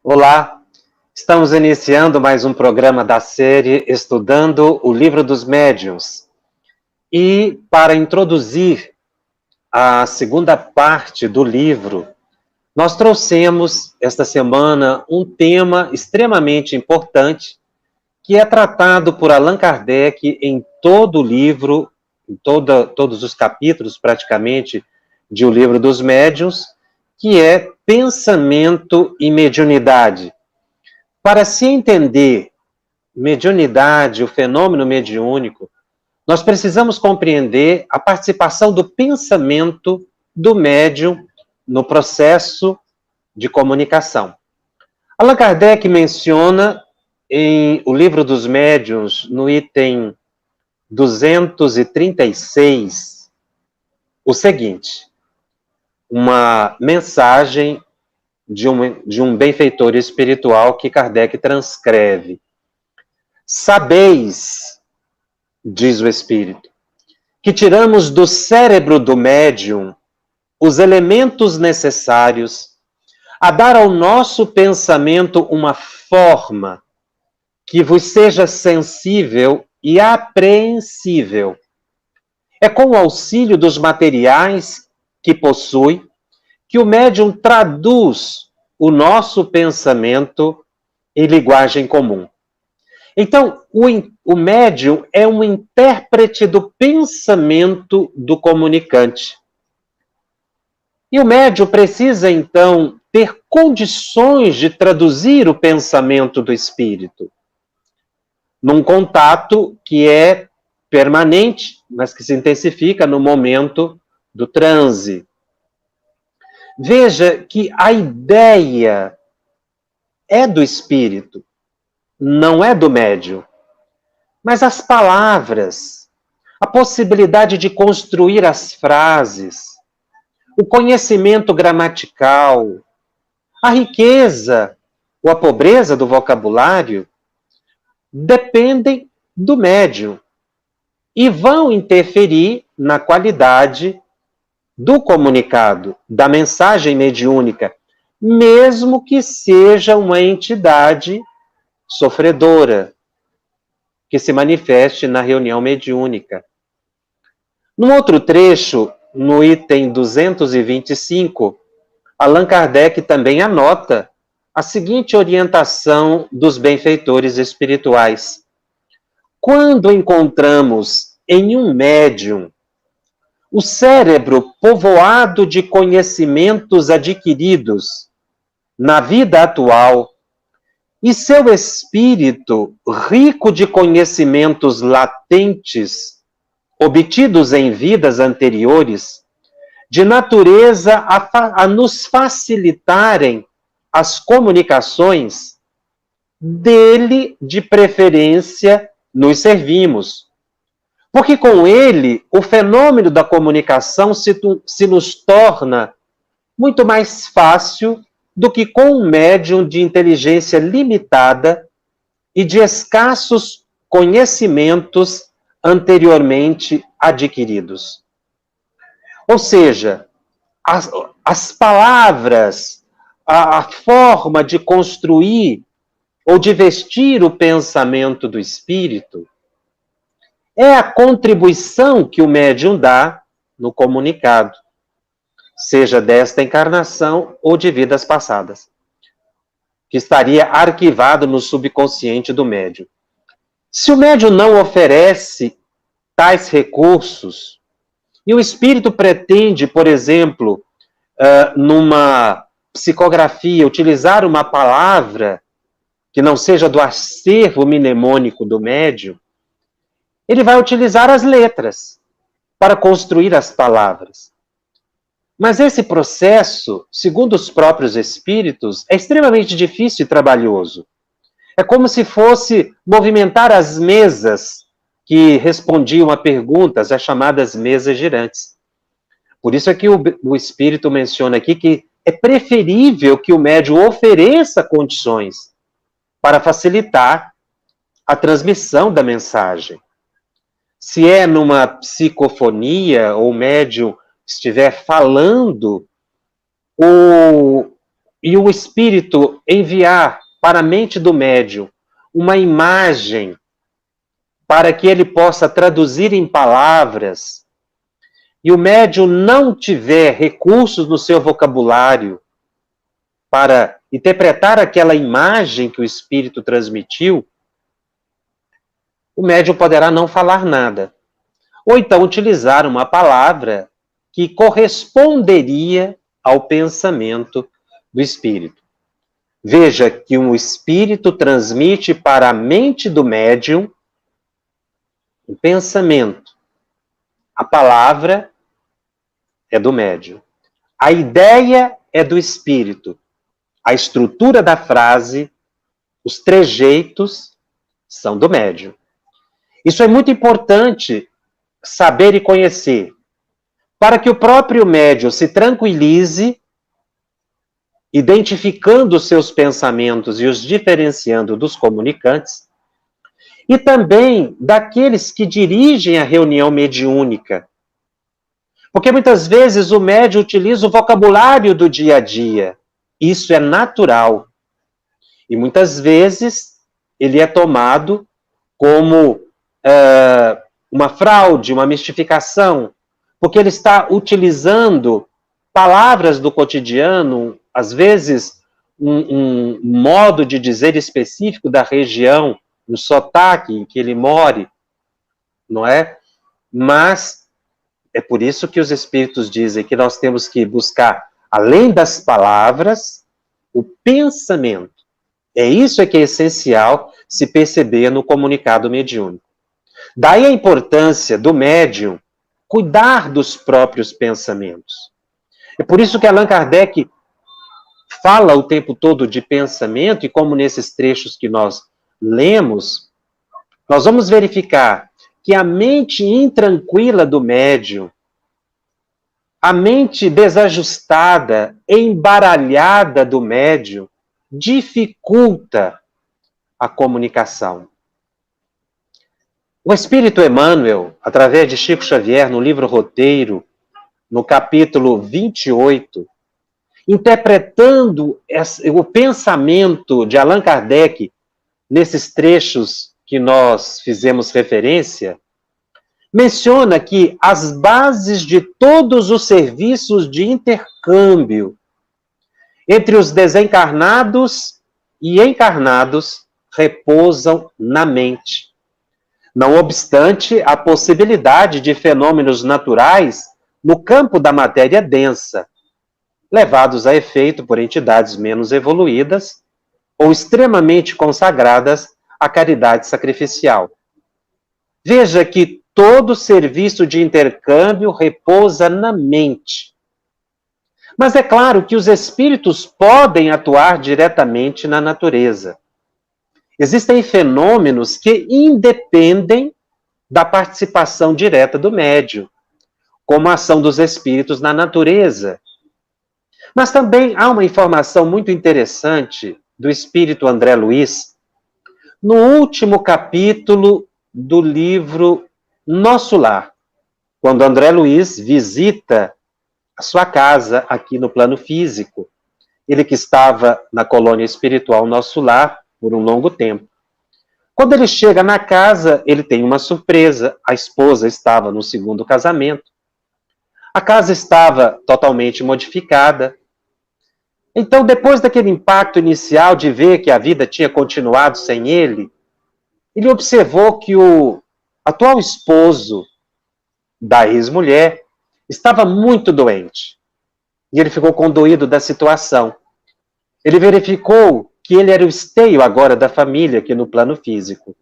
Olá, estamos iniciando mais um programa da série Estudando o Livro dos Médiuns. E para introduzir a segunda parte do livro, nós trouxemos esta semana um tema extremamente importante que é tratado por Allan Kardec em todo o livro, em todos os capítulos praticamente de O Livro dos Médiuns, que é pensamento e mediunidade. Para se entender mediunidade, o fenômeno mediúnico, nós precisamos compreender a participação do pensamento do médium no processo de comunicação. Allan Kardec menciona em O Livro dos Médiuns, no item 236, o seguinte: uma mensagem de um benfeitor espiritual que Kardec transcreve. Sabeis, diz o Espírito, que tiramos do cérebro do médium os elementos necessários a dar ao nosso pensamento uma forma que vos seja sensível e apreensível. É com o auxílio dos materiais que possui que o médium traduz o nosso pensamento em linguagem comum. Então, o médium é um intérprete do pensamento do comunicante. E o médium precisa, então, ter condições de traduzir o pensamento do espírito num contato que é permanente, mas que se intensifica no momento do transe. Veja que a ideia é do espírito, não é do médium. Mas as palavras, a possibilidade de construir as frases, o conhecimento gramatical, a riqueza ou a pobreza do vocabulário, dependem do médium e vão interferir na qualidade do comunicado, da mensagem mediúnica, mesmo que seja uma entidade sofredora, que se manifeste na reunião mediúnica. No outro trecho, no item 225, Allan Kardec também anota a seguinte orientação dos benfeitores espirituais. Quando encontramos em um médium o cérebro povoado de conhecimentos adquiridos na vida atual e seu espírito rico de conhecimentos latentes obtidos em vidas anteriores, de natureza a nos facilitarem as comunicações, dele, de preferência, nos servimos. Porque com ele, o fenômeno da comunicação se nos torna muito mais fácil do que com um médium de inteligência limitada e de escassos conhecimentos anteriormente adquiridos. Ou seja, as palavras, a forma de construir ou de vestir o pensamento do espírito é a contribuição que o médium dá no comunicado, seja desta encarnação ou de vidas passadas, que estaria arquivado no subconsciente do médium. Se o médium não oferece tais recursos, e o espírito pretende, por exemplo, numa psicografia, utilizar uma palavra que não seja do acervo mnemônico do médium, ele vai utilizar as letras para construir as palavras. Mas esse processo, segundo os próprios espíritos, é extremamente difícil e trabalhoso. É como se fosse movimentar as mesas que respondiam a perguntas, as chamadas mesas girantes. Por isso é que o Espírito menciona aqui que é preferível que o médium ofereça condições para facilitar a transmissão da mensagem. Se é numa psicofonia ou o médium estiver falando, o e o espírito enviar para a mente do médium uma imagem para que ele possa traduzir em palavras, e o médium não tiver recursos no seu vocabulário para interpretar aquela imagem que o espírito transmitiu, o médium poderá não falar nada. Ou então utilizar uma palavra que corresponderia ao pensamento do espírito. Veja que um espírito transmite para a mente do médium um pensamento. A palavra é do médium. A ideia é do espírito. A estrutura da frase, os trejeitos, são do médium. Isso é muito importante saber e conhecer, para que o próprio médium se tranquilize, identificando os seus pensamentos e os diferenciando dos comunicantes, e também daqueles que dirigem a reunião mediúnica. Porque muitas vezes o médium utiliza o vocabulário do dia a dia. Isso é natural. E muitas vezes ele é tomado como uma fraude, uma mistificação, porque ele está utilizando palavras do cotidiano, às vezes um modo de dizer específico da região, no sotaque em que ele mora, não é? Mas é por isso que os espíritos dizem que nós temos que buscar, além das palavras, o pensamento. É isso que é essencial se perceber no comunicado mediúnico. Daí a importância do médium cuidar dos próprios pensamentos. É por isso que Allan Kardec fala o tempo todo de pensamento, e como nesses trechos que nós lemos, nós vamos verificar que a mente intranquila do médium, a mente desajustada, embaralhada do médium, dificulta a comunicação. O Espírito Emmanuel, através de Chico Xavier, no livro Roteiro, no capítulo 28, interpretando o pensamento de Allan Kardec nesses trechos que nós fizemos referência, menciona que as bases de todos os serviços de intercâmbio entre os desencarnados e encarnados repousam na mente. Não obstante a possibilidade de fenômenos naturais no campo da matéria densa, levados a efeito por entidades menos evoluídas ou extremamente consagradas à caridade sacrificial. Veja que todo serviço de intercâmbio repousa na mente. Mas é claro que os espíritos podem atuar diretamente na natureza. Existem fenômenos que independem da participação direta do médium, como a ação dos espíritos na natureza. Mas também há uma informação muito interessante do espírito André Luiz, no último capítulo do livro Nosso Lar, quando André Luiz visita a sua casa aqui no plano físico. Ele que estava na colônia espiritual Nosso Lar por um longo tempo. Quando ele chega na casa, ele tem uma surpresa. A esposa estava no segundo casamento. A casa estava totalmente modificada. Então, depois daquele impacto inicial de ver que a vida tinha continuado sem ele, ele observou que o atual esposo da ex-mulher estava muito doente. E ele ficou condoído da situação. Ele verificou que ele era o esteio agora da família aqui no plano físico.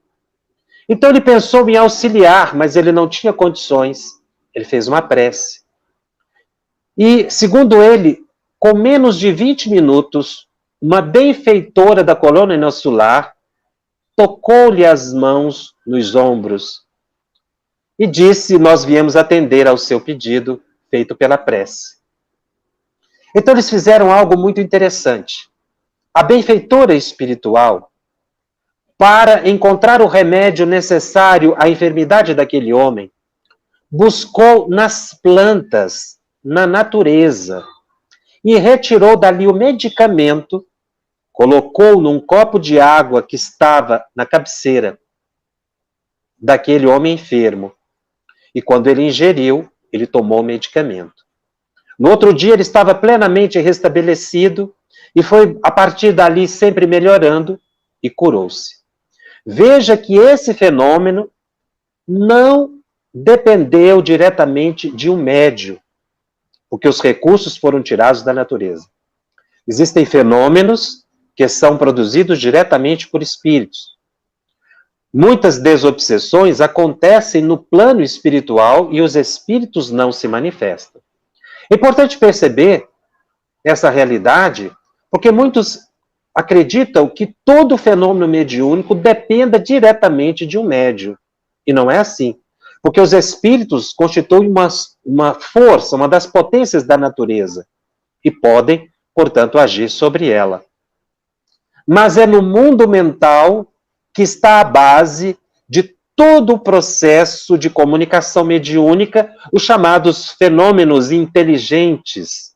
Então ele pensou em auxiliar, mas ele não tinha condições. Ele fez uma prece. E, segundo ele, com menos de 20 minutos, uma benfeitora da colônia Nosso Lar tocou-lhe as mãos nos ombros e disse: nós viemos atender ao seu pedido feito pela prece. Então eles fizeram algo muito interessante. A benfeitora espiritual, para encontrar o remédio necessário à enfermidade daquele homem, buscou nas plantas, na natureza, e retirou dali o medicamento, colocou num copo de água que estava na cabeceira daquele homem enfermo. E quando ele ingeriu, ele tomou o medicamento. No outro dia ele estava plenamente restabelecido e foi a partir dali sempre melhorando e curou-se. Veja que esse fenômeno não dependeu diretamente de um médium, porque os recursos foram tirados da natureza. Existem fenômenos que são produzidos diretamente por espíritos. Muitas desobsessões acontecem no plano espiritual e os espíritos não se manifestam. É importante perceber essa realidade, porque muitos acreditam que todo fenômeno mediúnico dependa diretamente de um médium. E não é assim. Porque os espíritos constituem uma força, uma das potências da natureza, e podem, portanto, agir sobre ela. Mas é no mundo mental que está a base de todo o processo de comunicação mediúnica, os chamados fenômenos inteligentes,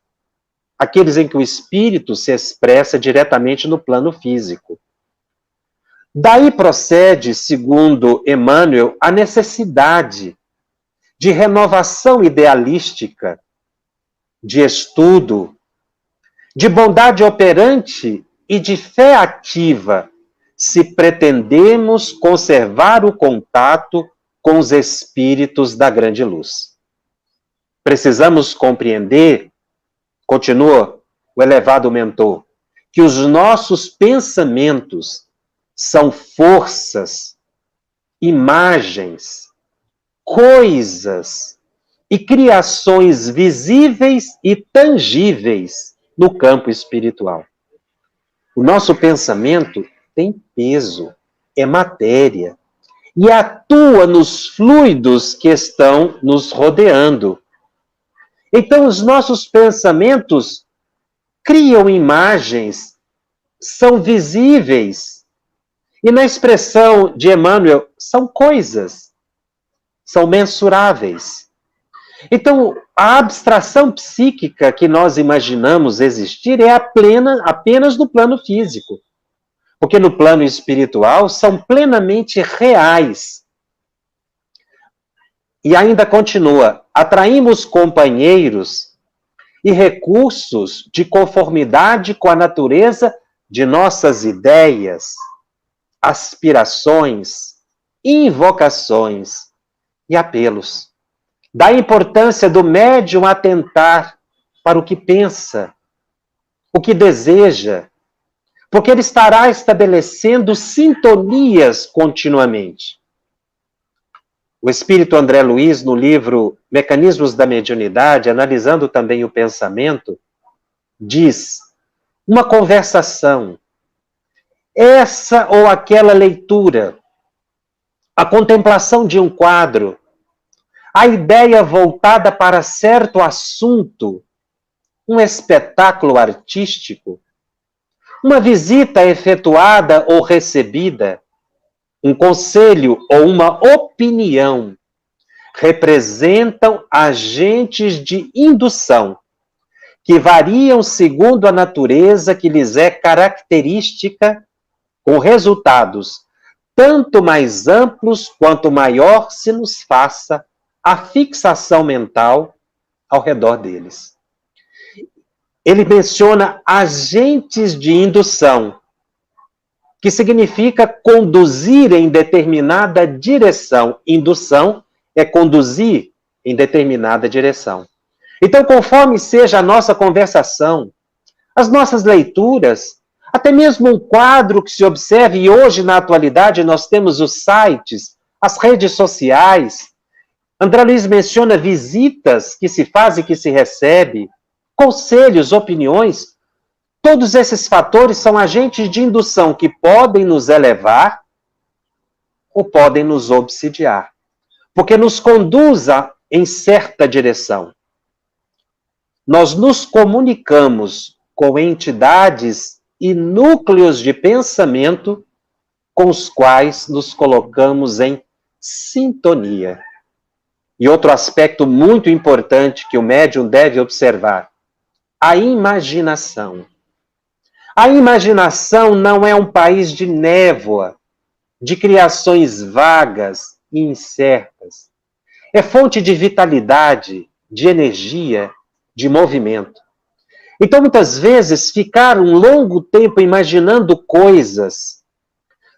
aqueles em que o espírito se expressa diretamente no plano físico. Daí procede, segundo Emmanuel, a necessidade de renovação idealística, de estudo, de bondade operante e de fé ativa, se pretendemos conservar o contato com os espíritos da grande luz. Precisamos compreender, continua o elevado mentor, que os nossos pensamentos são forças, imagens, coisas e criações visíveis e tangíveis no campo espiritual. O nosso pensamento tem peso, é matéria, e atua nos fluidos que estão nos rodeando. Então, os nossos pensamentos criam imagens, são visíveis, e na expressão de Emmanuel, são coisas, são mensuráveis. Então, a abstração psíquica que nós imaginamos existir é apenas no plano físico. Porque no plano espiritual são plenamente reais. E ainda continua, atraímos companheiros e recursos de conformidade com a natureza de nossas ideias, aspirações, invocações e apelos. Da importância do médium atentar para o que pensa, o que deseja, porque ele estará estabelecendo sintonias continuamente. O espírito André Luiz, no livro Mecanismos da Mediunidade, analisando também o pensamento, diz: uma conversação, essa ou aquela leitura, a contemplação de um quadro, a ideia voltada para certo assunto, um espetáculo artístico, uma visita efetuada ou recebida, um conselho ou uma opinião, representam agentes de indução, que variam segundo a natureza que lhes é característica, com resultados tanto mais amplos quanto maior se nos faça a fixação mental ao redor deles. Ele menciona agentes de indução, que significa conduzir em determinada direção. Indução é conduzir em determinada direção. Então, conforme seja a nossa conversação, as nossas leituras, até mesmo um quadro que se observe, e hoje, na atualidade, nós temos os sites, as redes sociais. André Luiz menciona visitas que se fazem, que se recebe, conselhos, opiniões. Todos esses fatores são agentes de indução que podem nos elevar ou podem nos obsidiar, porque nos conduza em certa direção. Nós nos comunicamos com entidades e núcleos de pensamento com os quais nos colocamos em sintonia. E outro aspecto muito importante que o médium deve observar: a imaginação. A imaginação não é um país de névoa, de criações vagas e incertas. É fonte de vitalidade, de energia, de movimento. Então, muitas vezes, ficar um longo tempo imaginando coisas,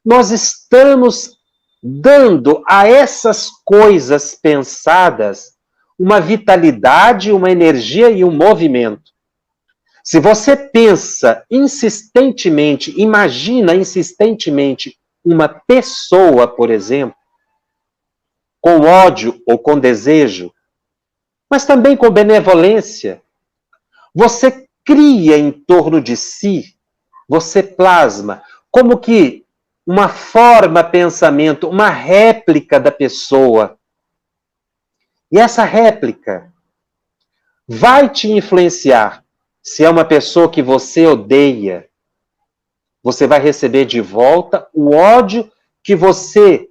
nós estamos dando a essas coisas pensadas uma vitalidade, uma energia e um movimento. Se você pensa insistentemente, imagina insistentemente uma pessoa, por exemplo, com ódio ou com desejo, mas também com benevolência, você cria em torno de si, você plasma, como que uma forma pensamento, uma réplica da pessoa. E essa réplica vai te influenciar. Se é uma pessoa que você odeia, você vai receber de volta o ódio que você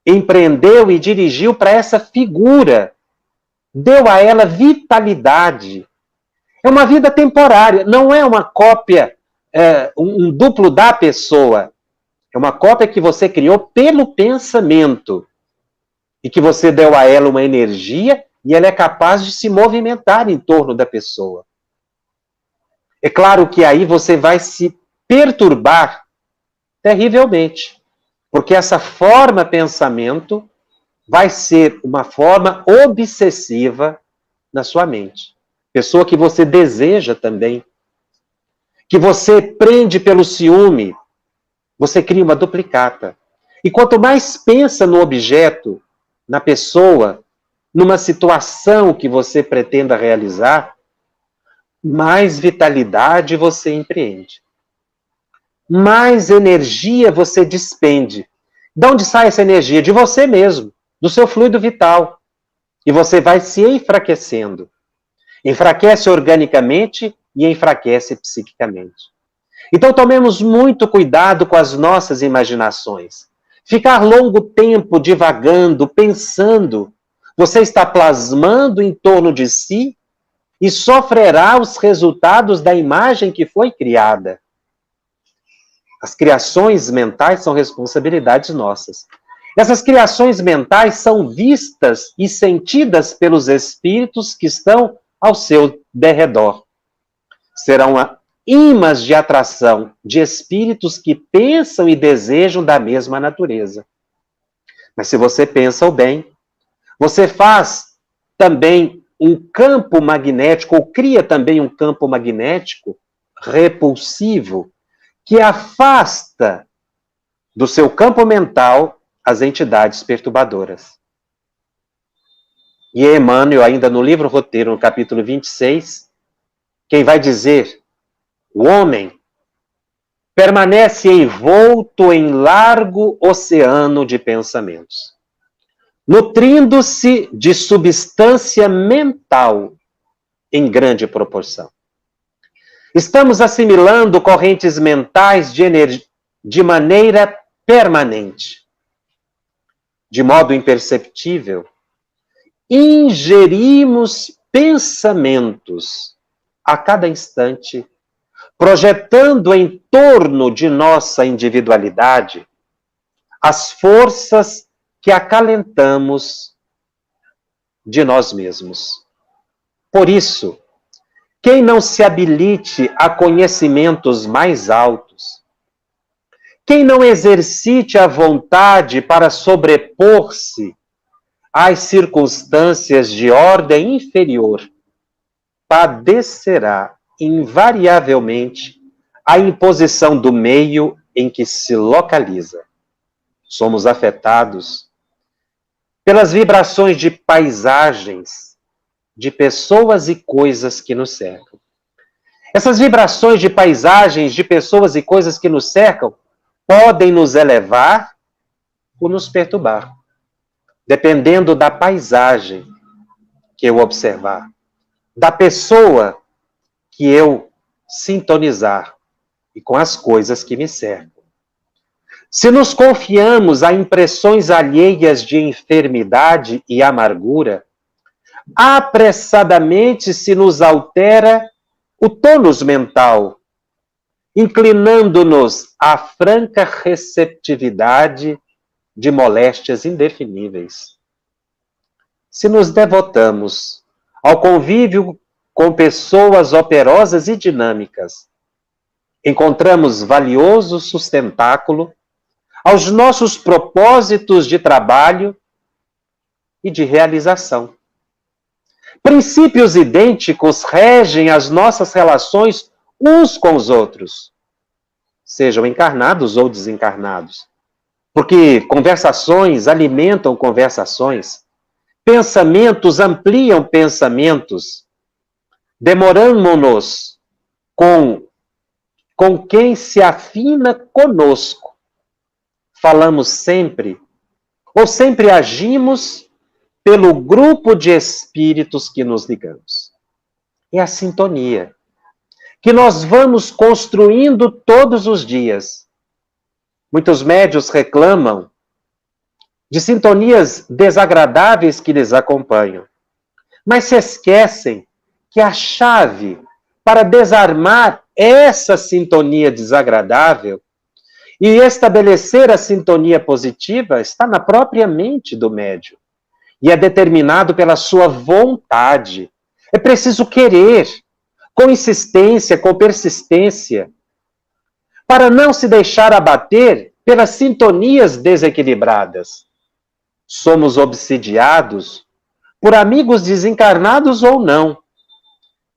empreendeu e dirigiu para essa figura. Deu a ela vitalidade. É uma vida temporária, não é uma cópia, um duplo da pessoa. É uma cópia que você criou pelo pensamento. E que você deu a ela uma energia e ela é capaz de se movimentar em torno da pessoa. É claro que aí você vai se perturbar terrivelmente, porque essa forma pensamento vai ser uma forma obsessiva na sua mente. Pessoa que você deseja também, que você prende pelo ciúme, você cria uma duplicata. E quanto mais pensa no objeto, na pessoa, numa situação que você pretenda realizar, mais vitalidade você empreende. Mais energia você despende. De onde sai essa energia? De você mesmo, do seu fluido vital. E você vai se enfraquecendo. Enfraquece organicamente e enfraquece psiquicamente. Então tomemos muito cuidado com as nossas imaginações. Ficar longo tempo divagando, pensando, você está plasmando em torno de si e sofrerá os resultados da imagem que foi criada. As criações mentais são responsabilidades nossas. Essas criações mentais são vistas e sentidas pelos espíritos que estão ao seu derredor. Serão ímãs de atração de espíritos que pensam e desejam da mesma natureza. Mas se você pensa o bem, você faz também um campo magnético, ou cria também um campo magnético repulsivo, que afasta do seu campo mental as entidades perturbadoras. E Emmanuel, ainda no livro Roteiro, no capítulo 26, quem vai dizer: o homem permanece envolto em largo oceano de pensamentos, nutrindo-se de substância mental em grande proporção. Estamos assimilando correntes mentais de maneira permanente, de modo imperceptível. Ingerimos pensamentos a cada instante, projetando em torno de nossa individualidade as forças que acalentamos de nós mesmos. Por isso, quem não se habilite a conhecimentos mais altos, quem não exercite a vontade para sobrepor-se às circunstâncias de ordem inferior, padecerá invariavelmente a imposição do meio em que se localiza. Somos afetados pelas vibrações de paisagens, de pessoas e coisas que nos cercam. Essas vibrações de paisagens, de pessoas e coisas que nos cercam, podem nos elevar ou nos perturbar, dependendo da paisagem que eu observar, da pessoa que eu sintonizar e com as coisas que me cercam. Se nos confiamos a impressões alheias de enfermidade e amargura, apressadamente se nos altera o tônus mental, inclinando-nos à franca receptividade de moléstias indefiníveis. Se nos devotamos ao convívio com pessoas operosas e dinâmicas, encontramos valioso sustentáculo aos nossos propósitos de trabalho e de realização. Princípios idênticos regem as nossas relações uns com os outros, sejam encarnados ou desencarnados, porque conversações alimentam conversações, pensamentos ampliam pensamentos, demoramos-nos com quem se afina conosco. Falamos sempre, ou sempre agimos pelo grupo de espíritos que nos ligamos. É a sintonia que nós vamos construindo todos os dias. Muitos médiuns reclamam de sintonias desagradáveis que lhes acompanham, mas se esquecem que a chave para desarmar essa sintonia desagradável e estabelecer a sintonia positiva está na própria mente do médium. E é determinado pela sua vontade. É preciso querer, com insistência, com persistência, para não se deixar abater pelas sintonias desequilibradas. Somos obsidiados por amigos desencarnados ou não,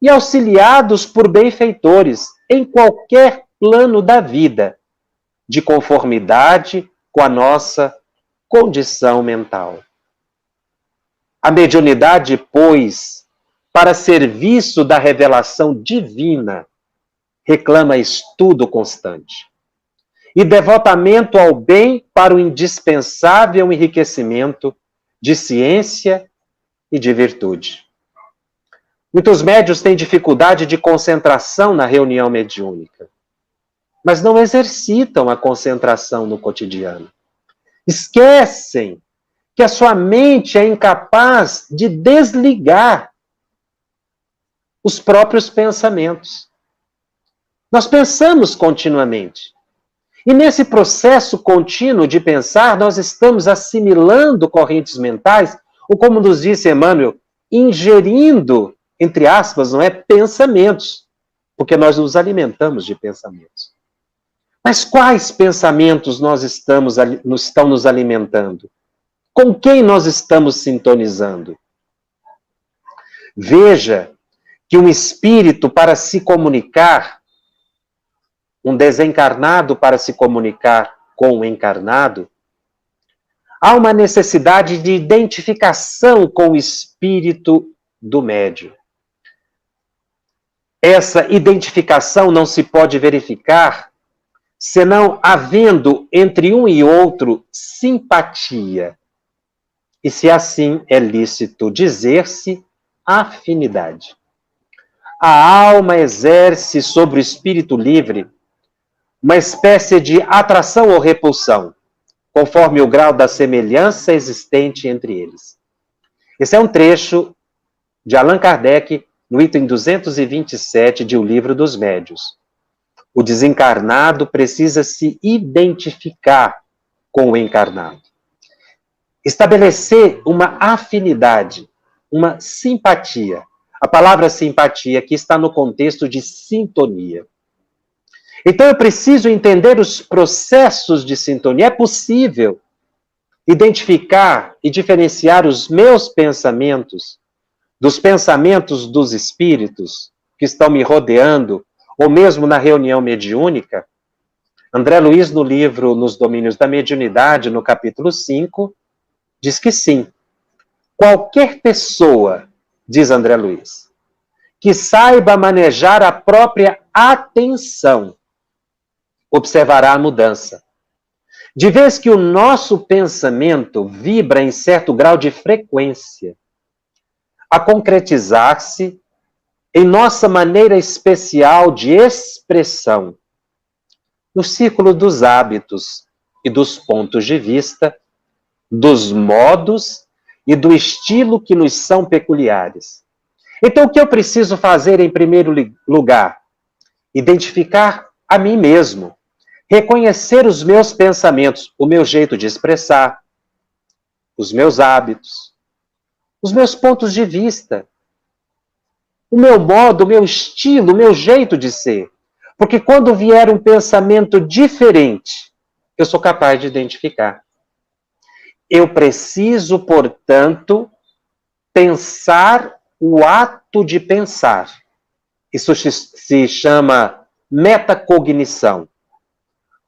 e auxiliados por benfeitores em qualquer plano da vida, de conformidade com a nossa condição mental. A mediunidade, pois, para serviço da revelação divina, reclama estudo constante e devotamento ao bem para o indispensável enriquecimento de ciência e de virtude. Muitos médiuns têm dificuldade de concentração na reunião mediúnica, mas não exercitam a concentração no cotidiano. Esquecem que a sua mente é incapaz de desligar os próprios pensamentos. Nós pensamos continuamente. E nesse processo contínuo de pensar, nós estamos assimilando correntes mentais, ou como nos disse Emmanuel, ingerindo, entre aspas, não é, pensamentos, porque nós nos alimentamos de pensamentos. Mas quais pensamentos estão nos alimentando? Com quem nós estamos sintonizando? Veja que um espírito para se comunicar, um desencarnado para se comunicar com o encarnado, há uma necessidade de identificação com o espírito do médium. Essa identificação não se pode verificar senão havendo entre um e outro simpatia. E se assim é lícito dizer-se, afinidade. A alma exerce sobre o espírito livre uma espécie de atração ou repulsão, conforme o grau da semelhança existente entre eles. Esse é um trecho de Allan Kardec, no item 227 de O Livro dos Médiuns. O desencarnado precisa se identificar com o encarnado. Estabelecer uma afinidade, uma simpatia. A palavra simpatia aqui está no contexto de sintonia. Então eu preciso entender os processos de sintonia. É possível identificar e diferenciar os meus pensamentos dos pensamentos dos espíritos que estão me rodeando, ou mesmo na reunião mediúnica? André Luiz, no livro Nos Domínios da Mediunidade, no capítulo 5, diz que sim. Qualquer pessoa, diz André Luiz, que saiba manejar a própria atenção, observará a mudança. De vez que o nosso pensamento vibra em certo grau de frequência, a concretizar-se em nossa maneira especial de expressão, no círculo dos hábitos e dos pontos de vista, dos modos e do estilo que nos são peculiares. Então, o que eu preciso fazer em primeiro lugar? Identificar a mim mesmo, reconhecer os meus pensamentos, o meu jeito de expressar, os meus hábitos, os meus pontos de vista, o meu modo, o meu estilo, o meu jeito de ser. Porque quando vier um pensamento diferente, eu sou capaz de identificar. Eu preciso, portanto, pensar o ato de pensar. Isso se chama metacognição.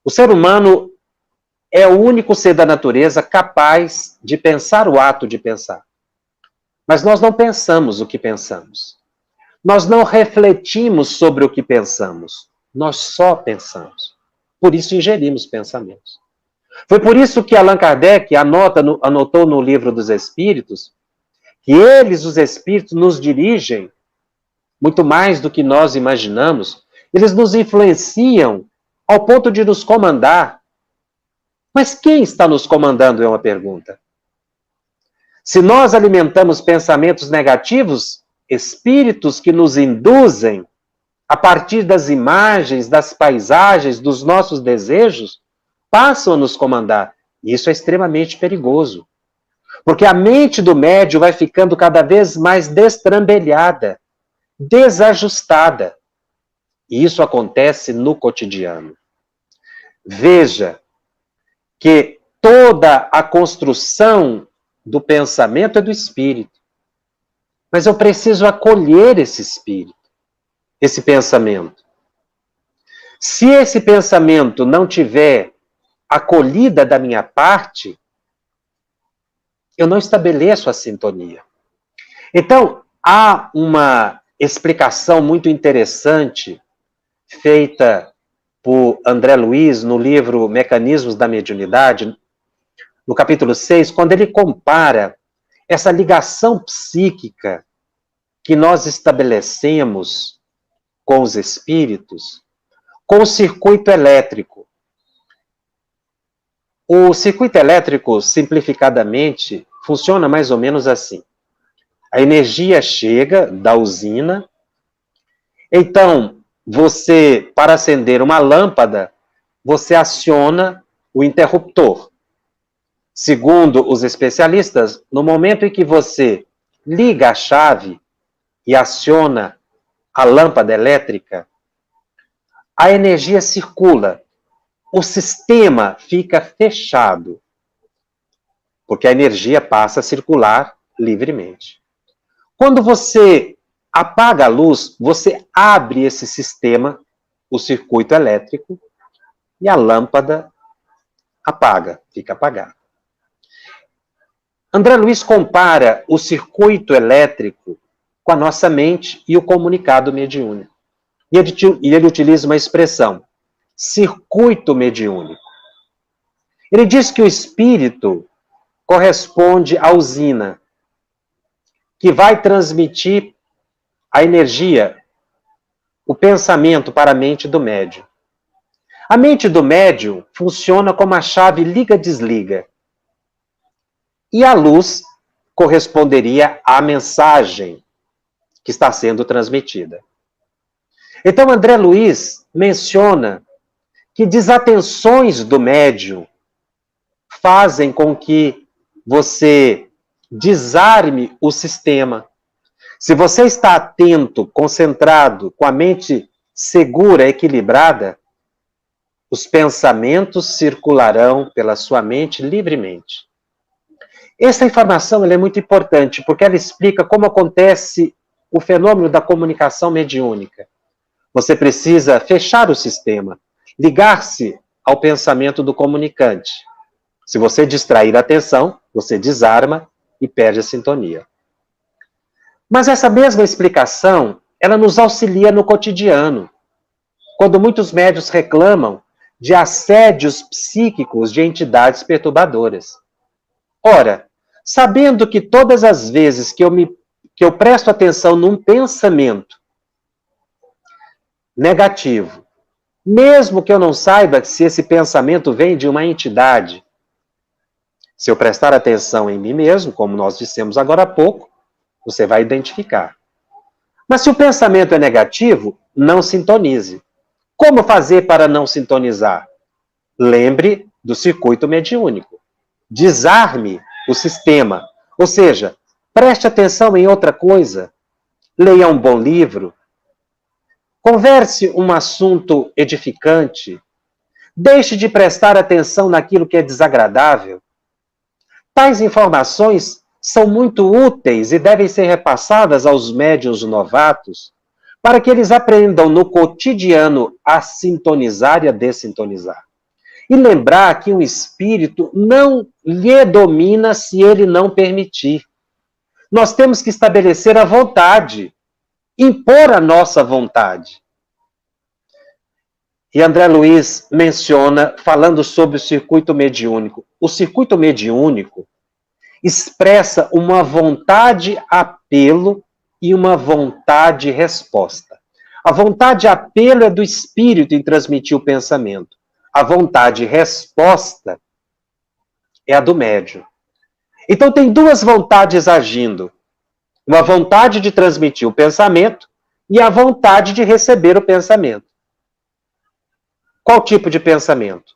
O ser humano é o único ser da natureza capaz de pensar o ato de pensar. Mas nós não pensamos o que pensamos. Nós não refletimos sobre o que pensamos. Nós só pensamos. Por isso ingerimos pensamentos. Foi por isso que Allan Kardec anotou no Livro dos Espíritos que eles, os espíritos, nos dirigem muito mais do que nós imaginamos. Eles nos influenciam ao ponto de nos comandar. Mas quem está nos comandando é uma pergunta. Se nós alimentamos pensamentos negativos, espíritos que nos induzem, a partir das imagens, das paisagens, dos nossos desejos, passam a nos comandar. E isso é extremamente perigoso. Porque a mente do médium vai ficando cada vez mais destrambelhada, desajustada. E isso acontece no cotidiano. Veja que toda a construção do pensamento é do espírito. Mas eu preciso acolher esse espírito, esse pensamento. Se esse pensamento não tiver acolhida da minha parte, eu não estabeleço a sintonia. Então, há uma explicação muito interessante feita por André Luiz no livro Mecanismos da Mediunidade, no capítulo 6, quando ele compara essa ligação psíquica que nós estabelecemos com os espíritos com o circuito elétrico. O circuito elétrico, simplificadamente, funciona mais ou menos assim. A energia chega da usina, então você, para acender uma lâmpada, você aciona o interruptor. Segundo os especialistas, no momento em que você liga a chave e aciona a lâmpada elétrica, a energia circula. O sistema fica fechado, porque a energia passa a circular livremente. Quando você apaga a luz, você abre esse sistema, o circuito elétrico, e a lâmpada apaga, fica apagada. André Luiz compara o circuito elétrico com a nossa mente e o comunicado mediúnico. E ele utiliza uma expressão, circuito mediúnico. Ele diz que o espírito corresponde à usina, que vai transmitir a energia, o pensamento para a mente do médium. A mente do médium funciona como a chave liga-desliga. E a luz corresponderia à mensagem que está sendo transmitida. Então, André Luiz menciona que desatenções do médium fazem com que você desarme o sistema. Se você está atento, concentrado, com a mente segura, equilibrada, os pensamentos circularão pela sua mente livremente. Essa informação ela é muito importante, porque ela explica como acontece o fenômeno da comunicação mediúnica. Você precisa fechar o sistema, ligar-se ao pensamento do comunicante. Se você distrair a atenção, você desarma e perde a sintonia. Mas essa mesma explicação, ela nos auxilia no cotidiano. Quando muitos médiuns reclamam de assédios psíquicos de entidades perturbadoras. Ora, sabendo que todas as vezes que eu presto atenção num pensamento negativo, mesmo que eu não saiba se esse pensamento vem de uma entidade, Se eu prestar atenção em mim mesmo, como nós dissemos agora há pouco, você vai identificar. Mas se o pensamento é negativo, não sintonize. Como fazer para não sintonizar? Lembre do circuito mediúnico. Desarme o sistema. Ou seja, preste atenção em outra coisa. Leia um bom livro. Converse um assunto edificante. Deixe de prestar atenção naquilo que é desagradável. Tais informações são muito úteis e devem ser repassadas aos médiuns novatos para que eles aprendam no cotidiano a sintonizar e a dessintonizar. E lembrar que o espírito não lhe domina se ele não permitir. Nós temos que estabelecer a vontade, impor a nossa vontade. E André Luiz menciona, falando sobre o circuito mediúnico. O circuito mediúnico expressa uma vontade apelo e uma vontade resposta. A vontade apelo é do espírito em transmitir o pensamento. A vontade resposta é a do médium. Então tem duas vontades agindo. Uma vontade de transmitir o pensamento e a vontade de receber o pensamento. Qual tipo de pensamento?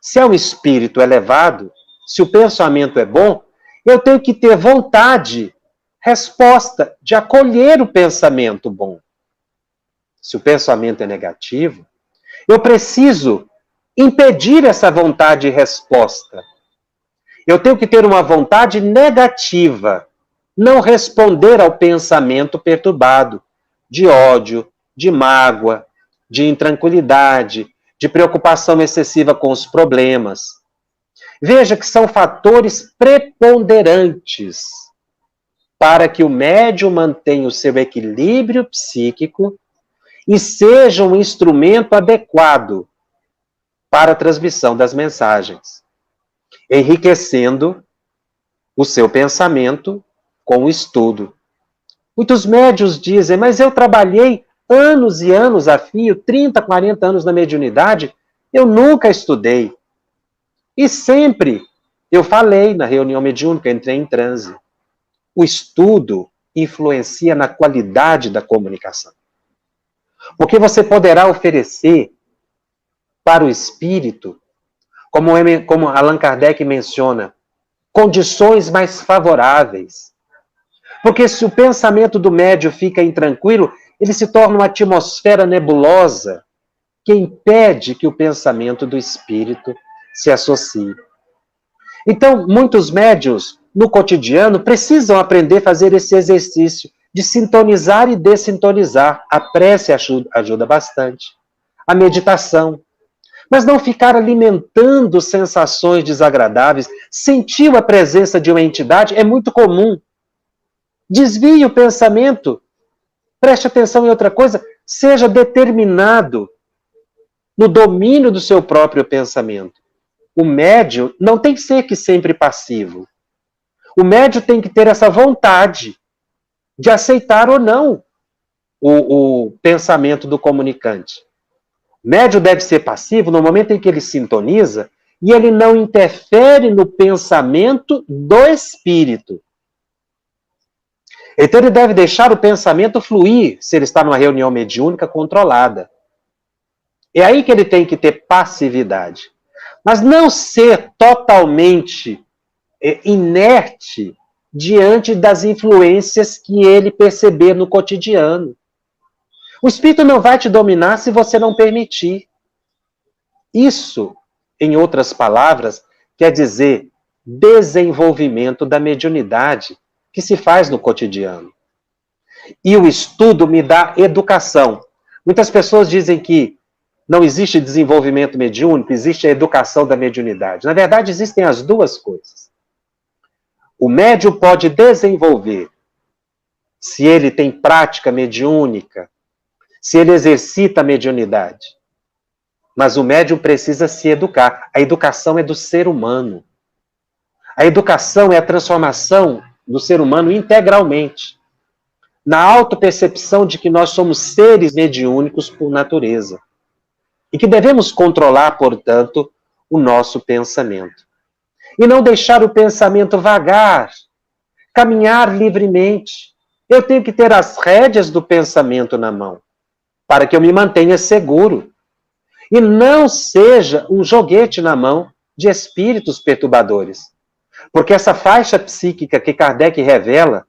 Se é um espírito elevado, se o pensamento é bom, eu tenho que ter vontade, resposta, de acolher o pensamento bom. Se o pensamento é negativo, eu preciso impedir essa vontade e resposta. Eu tenho que ter uma vontade negativa, não responder ao pensamento perturbado, de ódio, de mágoa, de intranquilidade, de preocupação excessiva com os problemas. Veja que são fatores preponderantes para que o médium mantenha o seu equilíbrio psíquico e seja um instrumento adequado para a transmissão das mensagens, enriquecendo o seu pensamento com o estudo. Muitos médiuns dizem, mas eu trabalhei anos e anos a fio, 30, 40 anos na mediunidade, eu nunca estudei. E sempre eu falei na reunião mediúnica, entrei em transe. O estudo influencia na qualidade da comunicação. Porque você poderá oferecer para o espírito, como Allan Kardec menciona, condições mais favoráveis. Porque se o pensamento do médium fica intranquilo, ele se torna uma atmosfera nebulosa que impede que o pensamento do espírito se associe. Então, muitos médiuns, no cotidiano, precisam aprender a fazer esse exercício de sintonizar e dessintonizar. A prece ajuda bastante. A meditação. Mas não ficar alimentando sensações desagradáveis. Sentir a presença de uma entidade é muito comum. Desvie o pensamento. Preste atenção em outra coisa. Seja determinado no domínio do seu próprio pensamento. O médium não tem que ser sempre passivo. O médium tem que ter essa vontade de aceitar ou não o pensamento do comunicante. O médium deve ser passivo no momento em que ele sintoniza e ele não interfere no pensamento do espírito. Então ele deve deixar o pensamento fluir se ele está numa reunião mediúnica controlada. É aí que ele tem que ter passividade. Mas não ser totalmente inerte diante das influências que ele perceber no cotidiano. O espírito não vai te dominar se você não permitir. Isso, em outras palavras, quer dizer desenvolvimento da mediunidade que se faz no cotidiano. E o estudo me dá educação. Muitas pessoas dizem que não existe desenvolvimento mediúnico, existe a educação da mediunidade. Na verdade, existem as duas coisas. O médium pode desenvolver, se ele tem prática mediúnica, se ele exercita a mediunidade. Mas o médium precisa se educar. A educação é do ser humano. A educação é a transformação do ser humano integralmente, na autopercepção de que nós somos seres mediúnicos por natureza. E que devemos controlar, portanto, o nosso pensamento. e não deixar o pensamento vagar, caminhar livremente. Eu tenho que ter as rédeas do pensamento na mão, para que eu me mantenha seguro. E não seja um joguete na mão de espíritos perturbadores. Porque essa faixa psíquica que Kardec revela,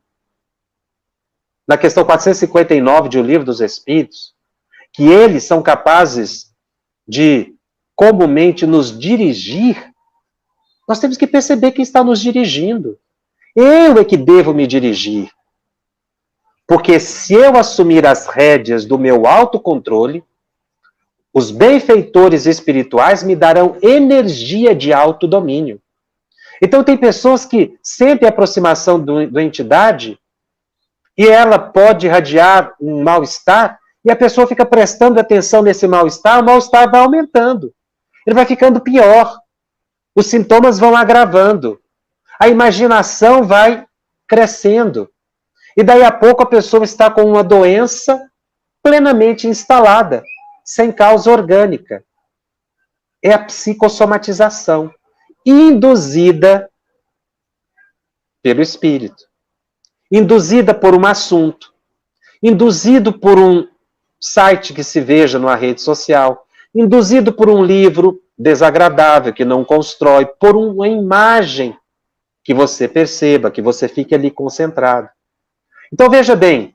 na questão 459 de O Livro dos Espíritos, que eles são capazes de comumente nos dirigir, nós temos que perceber quem está nos dirigindo. Eu é que devo me dirigir. Porque se eu assumir as rédeas do meu autocontrole, os benfeitores espirituais me darão energia de autodomínio. Então tem pessoas que sentem a aproximação da entidade e ela pode irradiar um mal-estar e a pessoa fica prestando atenção nesse mal-estar, o mal-estar vai aumentando. Ele vai ficando pior. Os sintomas vão agravando. A imaginação vai crescendo. E daí a pouco a pessoa está com uma doença plenamente instalada, sem causa orgânica. É a psicossomatização, induzida pelo espírito, induzida por um assunto, induzido por um site que se veja numa rede social, induzido por um livro desagradável que não constrói, por uma imagem que você perceba, que você fique ali concentrado. Então veja bem,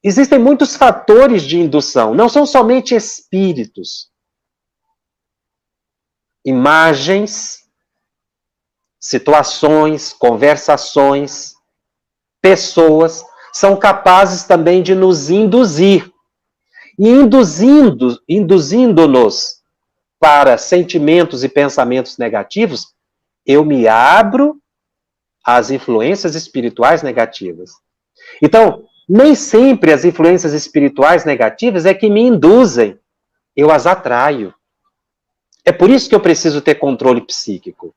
existem muitos fatores de indução, não são somente espíritos. Imagens, situações, conversações, pessoas são capazes também de nos induzir. E induzindo-nos para sentimentos e pensamentos negativos, eu me abro às influências espirituais negativas. Então, nem sempre as influências espirituais negativas é que me induzem, eu as atraio. É por isso que eu preciso ter controle psíquico.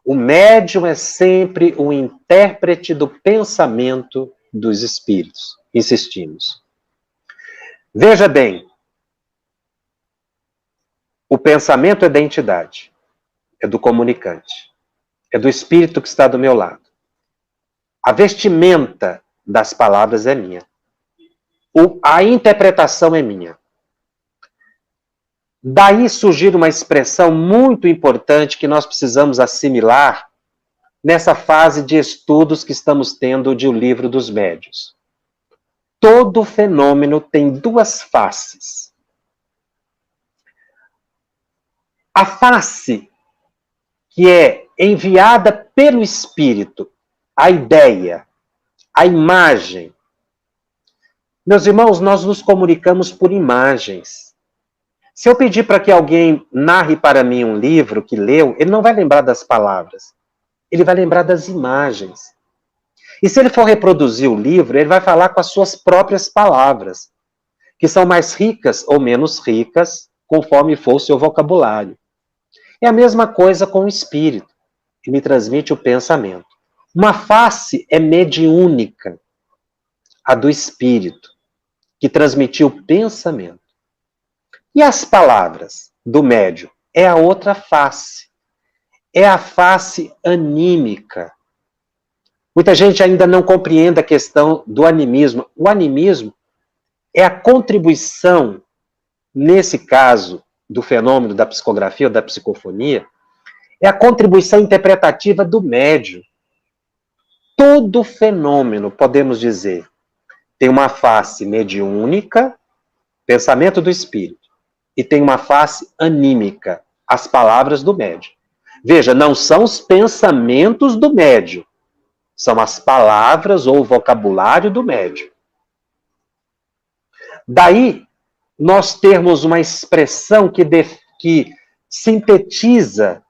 O médium é sempre o intérprete do pensamento dos espíritos. Insistimos. Veja bem, o pensamento é da entidade, é do comunicante, é do espírito que está do meu lado. A vestimenta das palavras é minha. A interpretação é minha. Daí surgir uma expressão muito importante que nós precisamos assimilar nessa fase de estudos que estamos tendo de O Livro dos Médiuns. Todo fenômeno tem duas faces. A face que é enviada pelo espírito, a ideia, a imagem. Meus irmãos, nós nos comunicamos por imagens. Se eu pedir para que alguém narre para mim um livro que leu, ele não vai lembrar das palavras. Ele vai lembrar das imagens. E se ele for reproduzir o livro, ele vai falar com as suas próprias palavras, que são mais ricas ou menos ricas, conforme for o seu vocabulário. É a mesma coisa com o espírito, que me transmite o pensamento. Uma face é mediúnica, a do espírito, que transmitiu o pensamento. E as palavras do médium é a outra face. É a face anímica. Muita gente ainda não compreende a questão do animismo. O animismo é a contribuição, nesse caso, do fenômeno da psicografia ou da psicofonia, é a contribuição interpretativa do médium. Todo fenômeno, podemos dizer, tem uma face mediúnica, pensamento do espírito, e tem uma face anímica, as palavras do médium. Veja, não são os pensamentos do médium, são as palavras ou o vocabulário do médium. Daí, nós termos uma expressão que sintetiza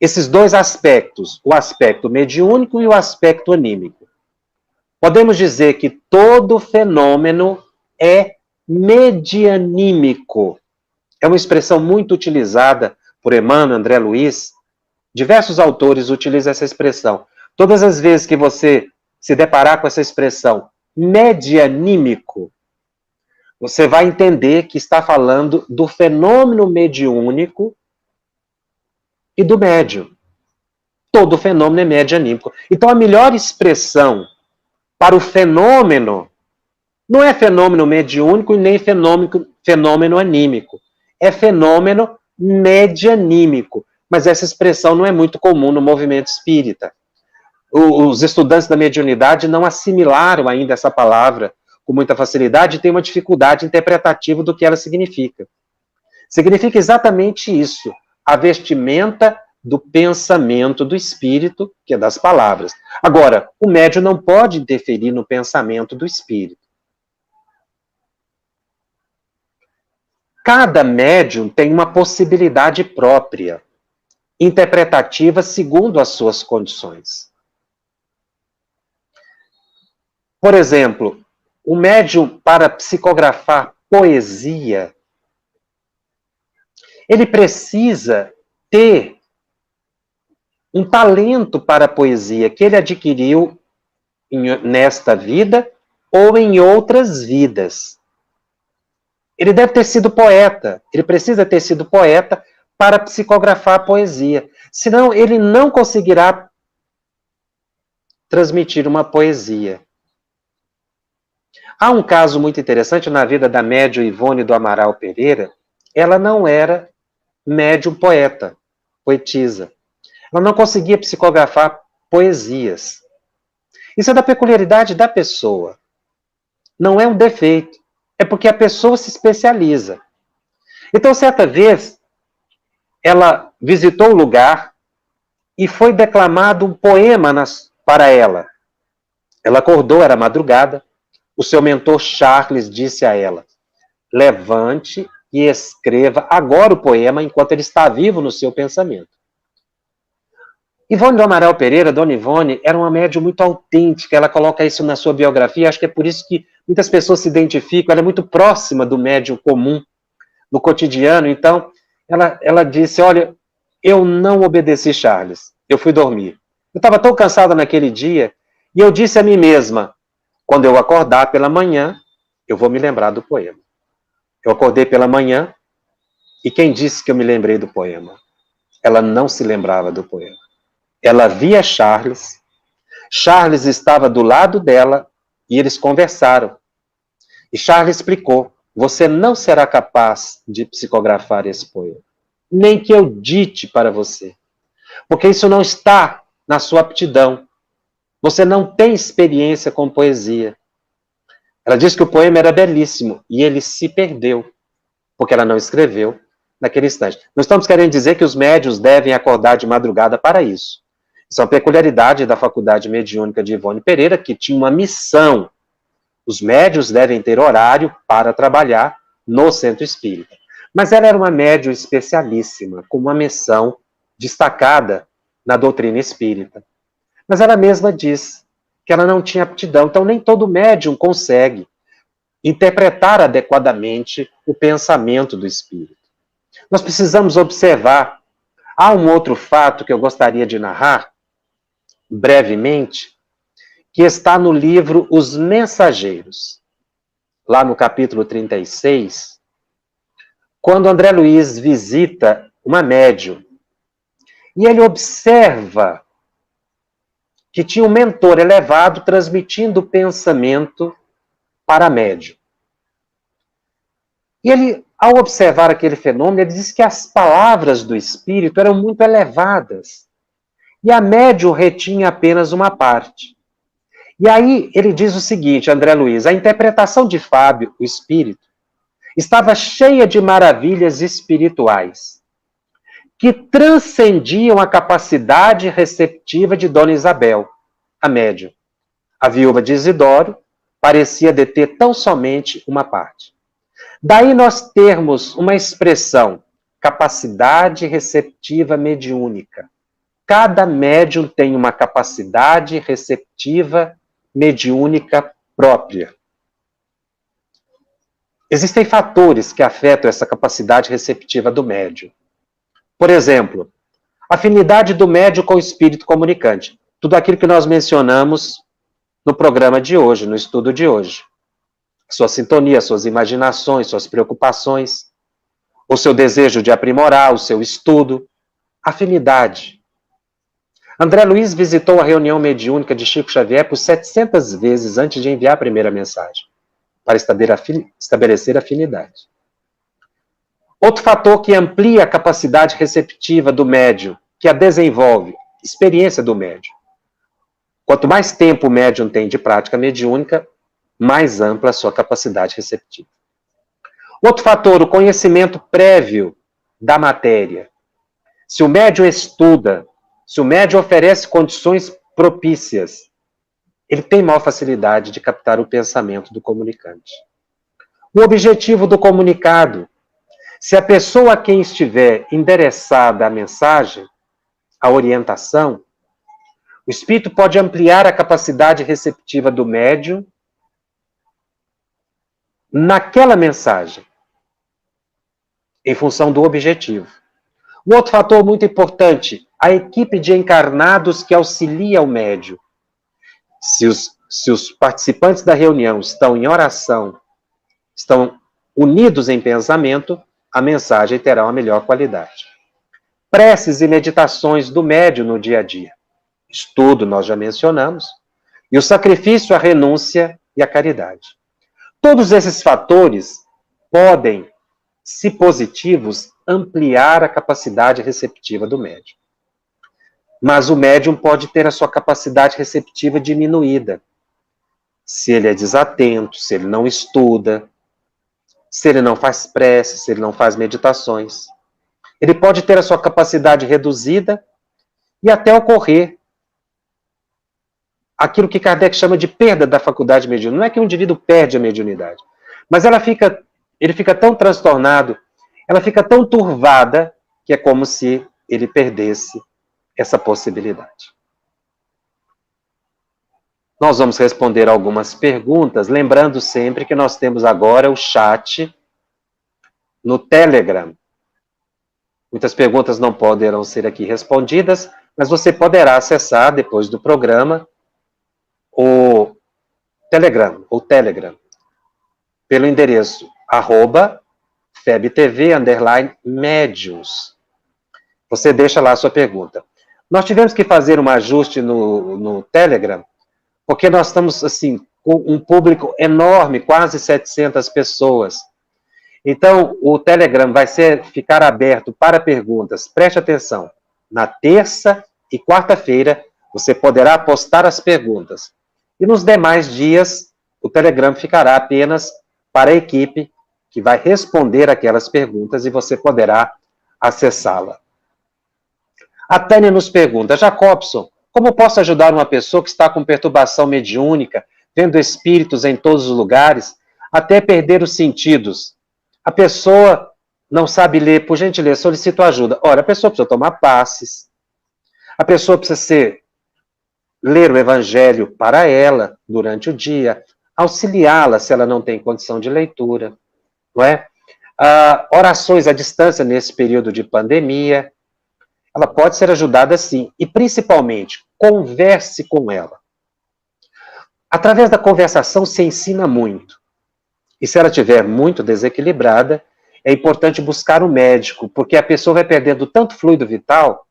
esses dois aspectos, o aspecto mediúnico e o aspecto anímico. Podemos dizer que todo fenômeno é medianímico. É uma expressão muito utilizada por Emmanuel, André Luiz. Diversos autores utilizam essa expressão. Todas as vezes que você se deparar com essa expressão medianímico, você vai entender que está falando do fenômeno mediúnico e do médium. todo fenômeno é medianímico. Então, a melhor expressão para o fenômeno não é fenômeno mediúnico e nem fenômeno anímico. É fenômeno medianímico. Mas essa expressão não é muito comum no movimento espírita. Os estudantes da mediunidade não assimilaram ainda essa palavra com muita facilidade e têm uma dificuldade interpretativa do que ela significa. Significa exatamente isso, a vestimenta do pensamento do espírito, que é das palavras. Agora, o médium não pode interferir no pensamento do espírito. Cada médium tem uma possibilidade própria, interpretativa segundo as suas condições. Por exemplo, o médium, para psicografar poesia, ele precisa ter um talento para a poesia que ele adquiriu nesta vida ou em outras vidas. Ele deve ter sido poeta, ele precisa ter sido poeta para psicografar a poesia. Senão, ele não conseguirá transmitir uma poesia. Há um caso muito interessante na vida da médium Ivone do Amaral Pereira. Ela não era médium poeta, poetisa. Ela não conseguia psicografar poesias. Isso é da peculiaridade da pessoa. Não é um defeito. É porque a pessoa se especializa. Então, certa vez, ela visitou o lugar e foi declamado um poema para ela. Ela acordou, era madrugada. O seu mentor Charles disse a ela: levante e escreva agora o poema enquanto ele está vivo no seu pensamento. Ivone do Amaral Pereira, Dona Ivone, era uma médium muito autêntica, ela coloca isso na sua biografia, acho que é por isso que muitas pessoas se identificam, ela é muito próxima do médium comum, no cotidiano. Então, ela disse: olha, eu não obedeci Charles, eu fui dormir. Eu estava tão cansada naquele dia, e eu disse a mim mesma: quando eu acordar pela manhã, eu vou me lembrar do poema. Eu acordei pela manhã, e quem disse que eu me lembrei do poema? Ela não se lembrava do poema. Ela via Charles, Charles estava do lado dela, e eles conversaram. E Charles explicou: você não será capaz de psicografar esse poema, nem que eu dite para você, porque isso não está na sua aptidão. Você não tem experiência com poesia. Ela disse que o poema era belíssimo e ele se perdeu, porque ela não escreveu naquele instante. Não estamos querendo dizer que os médiuns devem acordar de madrugada para isso. Isso é uma peculiaridade da Faculdade Mediúnica de Ivone Pereira, que tinha uma missão. Os médiuns devem ter horário para trabalhar no centro espírita. Mas ela era uma médium especialíssima, com uma missão destacada na doutrina espírita. Mas ela mesma diz que ela não tinha aptidão, então nem todo médium consegue interpretar adequadamente o pensamento do espírito. Nós precisamos observar. Há um outro fato que eu gostaria de narrar, brevemente, que está no livro Os Mensageiros, lá no capítulo 36, quando André Luiz visita uma médium, e ele observa que tinha um mentor elevado transmitindo o pensamento para a médium. E ele, ao observar aquele fenômeno, ele diz que as palavras do espírito eram muito elevadas, e a médium retinha apenas uma parte. E aí ele diz o seguinte, André Luiz: a interpretação de Fábio, o espírito, estava cheia de maravilhas espirituais, que transcendiam a capacidade receptiva de Dona Isabel, a médium. A viúva de Isidoro parecia deter tão somente uma parte. Daí nós termos uma expressão, capacidade receptiva mediúnica. Cada médium tem uma capacidade receptiva mediúnica própria. Existem fatores que afetam essa capacidade receptiva do médium. Por exemplo, afinidade do médium com o espírito comunicante. Tudo aquilo que nós mencionamos no programa de hoje, no estudo de hoje. Sua sintonia, suas imaginações, suas preocupações, o seu desejo de aprimorar, o seu estudo. Afinidade. André Luiz visitou a reunião mediúnica de Chico Xavier por 700 vezes antes de enviar a primeira mensagem, para estabelecer afinidade. Outro fator que amplia a capacidade receptiva do médium, que a desenvolve, experiência do médium. Quanto mais tempo o médium tem de prática mediúnica, mais ampla a sua capacidade receptiva. Outro fator, o conhecimento prévio da matéria. Se o médium estuda, se o médium oferece condições propícias, ele tem maior facilidade de captar o pensamento do comunicante. O objetivo do comunicado. Se a pessoa a quem estiver endereçada a mensagem, a orientação, o espírito pode ampliar a capacidade receptiva do médium naquela mensagem, em função do objetivo. Um outro fator muito importante, a equipe de encarnados que auxilia o médium. Se os participantes da reunião estão em oração, estão unidos em pensamento, a mensagem terá uma melhor qualidade. Preces e meditações do médium no dia a dia. Estudo, nós já mencionamos. E o sacrifício, a renúncia e a caridade. Todos esses fatores podem, se positivos, ampliar a capacidade receptiva do médium. Mas o médium pode ter a sua capacidade receptiva diminuída. Se ele é desatento, se ele não estuda, se ele não faz prece, se ele não faz meditações. Ele pode ter a sua capacidade reduzida e até ocorrer aquilo que Kardec chama de perda da faculdade mediúnica. Não é que o indivíduo perde a mediunidade, mas ele fica tão transtornado, ela fica tão turvada, que é como se ele perdesse essa possibilidade. Nós vamos responder algumas perguntas, lembrando sempre que nós temos agora o chat no Telegram. Muitas perguntas não poderão ser aqui respondidas, mas você poderá acessar, depois do programa, o Telegram, pelo endereço @febtv_médiuns. Você deixa lá a sua pergunta. Nós tivemos que fazer um ajuste no Telegram, porque nós estamos, assim, com um público enorme, quase 700 pessoas. Então, o Telegram vai ficar aberto para perguntas. Preste atenção. Na terça e quarta-feira, você poderá postar as perguntas. E nos demais dias, o Telegram ficará apenas para a equipe que vai responder aquelas perguntas e você poderá acessá-la. A Tânia nos pergunta: Jacobson, como posso ajudar uma pessoa que está com perturbação mediúnica, vendo espíritos em todos os lugares, até perder os sentidos? A pessoa não sabe ler, por gentileza, solicito ajuda. Ora, a pessoa precisa tomar passes, a pessoa precisa ler o evangelho para ela durante o dia, auxiliá-la se ela não tem condição de leitura, não é? Orações à distância nesse período de pandemia, ela pode ser ajudada sim, e principalmente, converse com ela. Através da conversação se ensina muito. E se ela estiver muito desequilibrada, é importante buscar um médico, porque a pessoa vai perdendo tanto fluido vital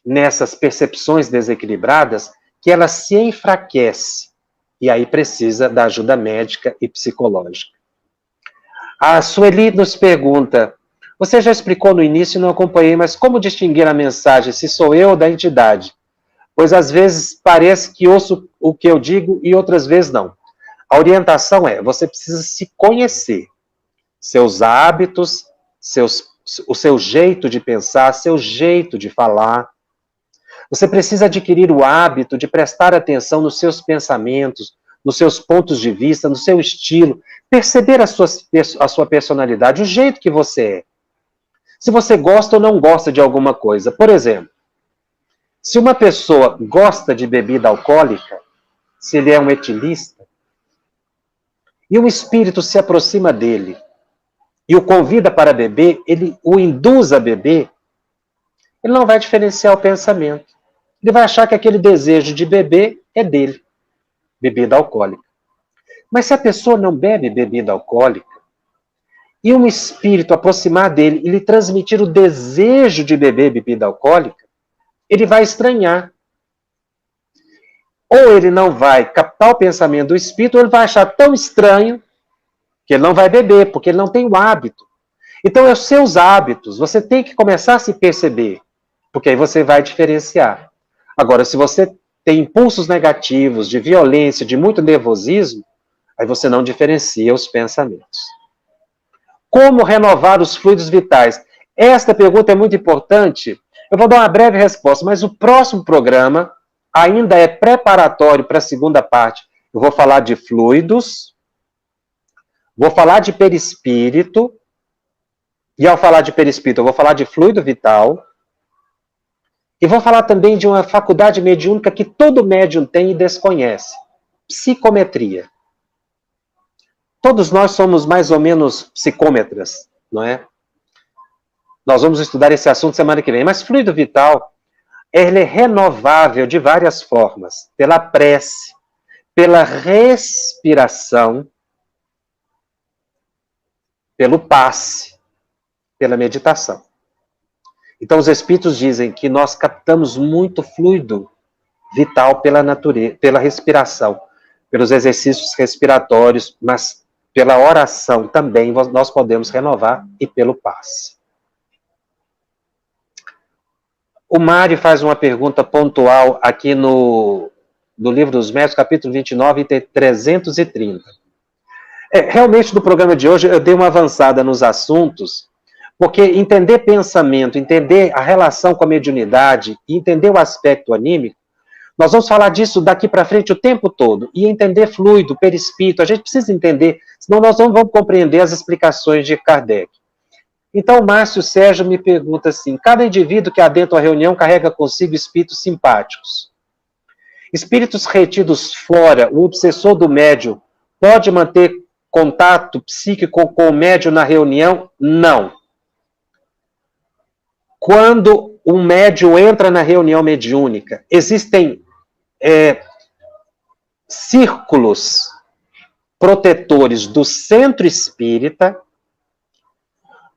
nessas percepções desequilibradas que ela se enfraquece. E aí precisa da ajuda médica e psicológica. A Sueli nos pergunta: você já explicou no início e não acompanhei, mas como distinguir a mensagem, se sou eu ou da entidade? Pois às vezes parece que ouço o que eu digo e outras vezes não. A orientação é: você precisa se conhecer, seus hábitos, o seu jeito de pensar, seu jeito de falar. Você precisa adquirir o hábito de prestar atenção nos seus pensamentos, nos seus pontos de vista, no seu estilo, perceber a sua personalidade, o jeito que você é. Se você gosta ou não gosta de alguma coisa. Por exemplo, se uma pessoa gosta de bebida alcoólica, se ele é um etilista, e um espírito se aproxima dele e o convida para beber, ele o induz a beber, ele não vai diferenciar o pensamento. Ele vai achar que aquele desejo de beber é dele, bebida alcoólica. Mas se a pessoa não bebe bebida alcoólica, e um espírito aproximar dele e lhe transmitir o desejo de beber bebida alcoólica, ele vai estranhar. Ou ele não vai captar o pensamento do espírito, ou ele vai achar tão estranho que ele não vai beber, porque ele não tem o hábito. Então, é os seus hábitos. Você tem que começar a se perceber, porque aí você vai diferenciar. Agora, se você tem impulsos negativos, de violência, de muito nervosismo, aí você não diferencia os pensamentos. Como renovar os fluidos vitais? Esta pergunta é muito importante. Eu vou dar uma breve resposta, mas o próximo programa ainda é preparatório para a segunda parte. Eu vou falar de fluidos, vou falar de perispírito, e ao falar de perispírito, eu vou falar de fluido vital, e vou falar também de uma faculdade mediúnica que todo médium tem e desconhece: psicometria. Todos nós somos mais ou menos psicômetras, não é? Nós vamos estudar esse assunto semana que vem. Mas fluido vital, ele é renovável de várias formas. Pela prece, pela respiração, pelo passe, pela meditação. Então, os espíritos dizem que nós captamos muito fluido vital pela natureza, pela respiração, pelos exercícios respiratórios, mas pela oração também nós podemos renovar, e pelo passe. O Mário faz uma pergunta pontual aqui no Livro dos Médiuns, capítulo 29, item 330. Realmente, no programa de hoje, eu dei uma avançada nos assuntos, porque entender pensamento, entender a relação com a mediunidade, entender o aspecto anímico, nós vamos falar disso daqui para frente o tempo todo. E entender fluido, perispírito, a gente precisa entender, senão nós não vamos compreender as explicações de Kardec. Então, Márcio Sérgio me pergunta assim: cada indivíduo que adentra a reunião carrega consigo espíritos simpáticos. Espíritos retidos fora, o obsessor do médium pode manter contato psíquico com o médium na reunião? Não. Quando um médium entra na reunião mediúnica, existem círculos protetores do centro espírita,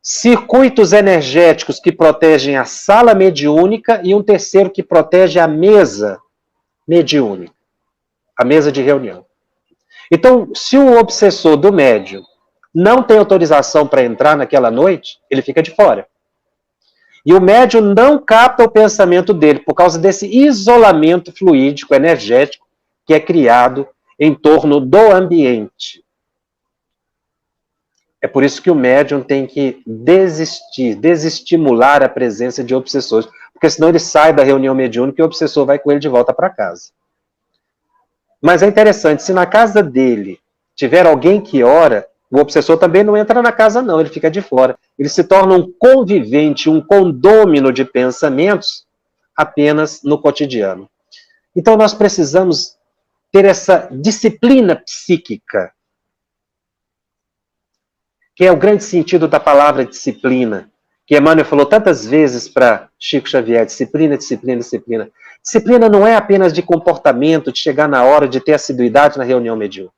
circuitos energéticos que protegem a sala mediúnica e um terceiro que protege a mesa mediúnica, a mesa de reunião. Então, se o obsessor do médium não tem autorização para entrar naquela noite, ele fica de fora. E o médium não capta o pensamento dele por causa desse isolamento fluídico, energético, que é criado em torno do ambiente. É por isso que o médium tem que desestimular a presença de obsessores, porque senão ele sai da reunião mediúnica e o obsessor vai com ele de volta para casa. Mas é interessante, se na casa dele tiver alguém que ora, o obsessor também não entra na casa não, ele fica de fora. Ele se torna um convivente, um condômino de pensamentos apenas no cotidiano. Então nós precisamos ter essa disciplina psíquica, que é o grande sentido da palavra disciplina, que Emmanuel falou tantas vezes para Chico Xavier: disciplina, disciplina, disciplina. Disciplina não é apenas de comportamento, de chegar na hora, de ter assiduidade na reunião mediúnica.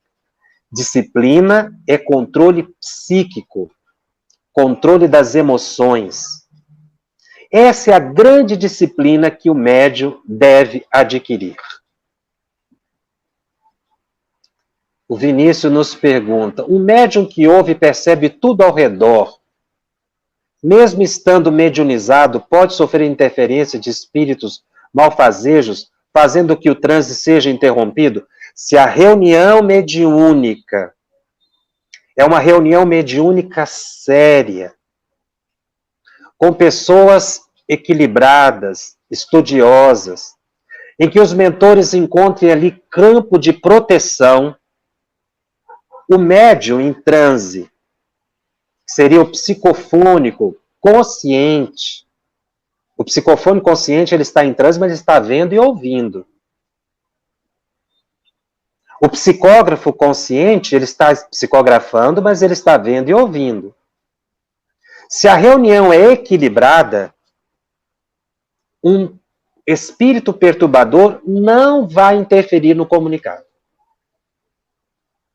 Disciplina é controle psíquico, controle das emoções. Essa é a grande disciplina que o médium deve adquirir. O Vinícius nos pergunta: um médium que ouve e percebe tudo ao redor, mesmo estando mediunizado, pode sofrer interferência de espíritos malfazejos, fazendo que o transe seja interrompido? Se a reunião mediúnica é uma reunião mediúnica séria, com pessoas equilibradas, estudiosas, em que os mentores encontrem ali campo de proteção, o médium em transe seria o psicofônico consciente. O psicofônico consciente, ele está em transe, mas ele está vendo e ouvindo. O psicógrafo consciente, ele está psicografando, mas ele está vendo e ouvindo. Se a reunião é equilibrada, um espírito perturbador não vai interferir no comunicado.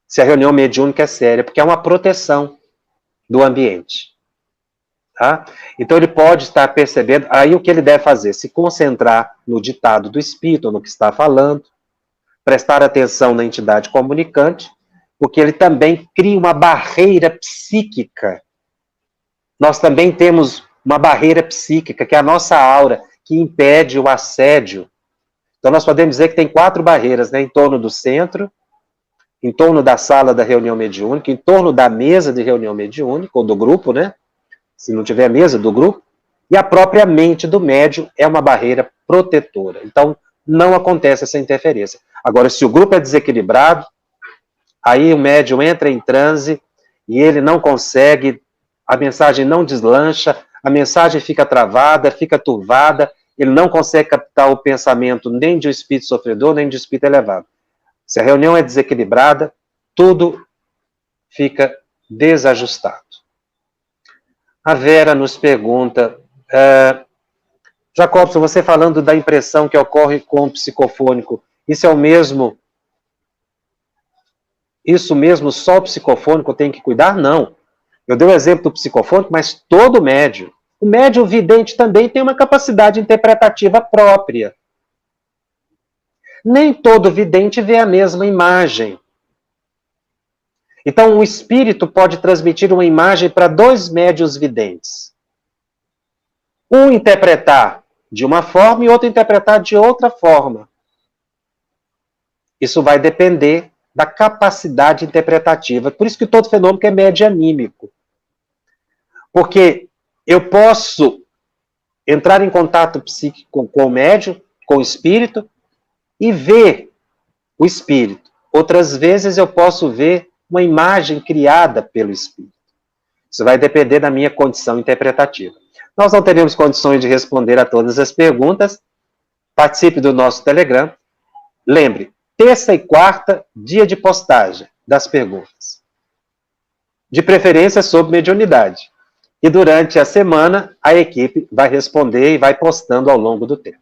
Se a reunião mediúnica é séria, porque é uma proteção do ambiente. Tá? Então ele pode estar percebendo, aí o que ele deve fazer? Se concentrar no ditado do espírito, no que está falando, prestar atenção na entidade comunicante, porque ele também cria uma barreira psíquica. Nós também temos uma barreira psíquica, que é a nossa aura, que impede o assédio. Então nós podemos dizer que tem 4 barreiras, né? Em torno do centro, em torno da sala da reunião mediúnica, em torno da mesa de reunião mediúnica, ou do grupo, né? Se não tiver mesa do grupo, e a própria mente do médium é uma barreira protetora. Então, não acontece essa interferência. Agora, se o grupo é desequilibrado, aí o médium entra em transe e ele não consegue, a mensagem não deslancha, a mensagem fica travada, fica turvada, ele não consegue captar o pensamento nem de um espírito sofredor, nem de um espírito elevado. Se a reunião é desequilibrada, tudo fica desajustado. A Vera nos pergunta, Jacobson, você falando da impressão que ocorre com o psicofônico, isso mesmo só o psicofônico tem que cuidar? Não. Eu dei o exemplo do psicofônico, mas todo médium. O médium vidente também tem uma capacidade interpretativa própria. Nem todo vidente vê a mesma imagem. Então, um espírito pode transmitir uma imagem para 2 médiuns videntes. Um interpretar de uma forma e outro interpretar de outra forma. Isso vai depender da capacidade interpretativa. Por isso que todo fenômeno é medianímico. Porque eu posso entrar em contato psíquico com o médium, com o espírito, e ver o espírito. Outras vezes eu posso ver uma imagem criada pelo espírito. Isso vai depender da minha condição interpretativa. Nós não teremos condições de responder a todas as perguntas. Participe do nosso Telegram. Lembre, terça e quarta, dia de postagem das perguntas. De preferência sobre mediunidade. E durante a semana, a equipe vai responder e vai postando ao longo do tempo.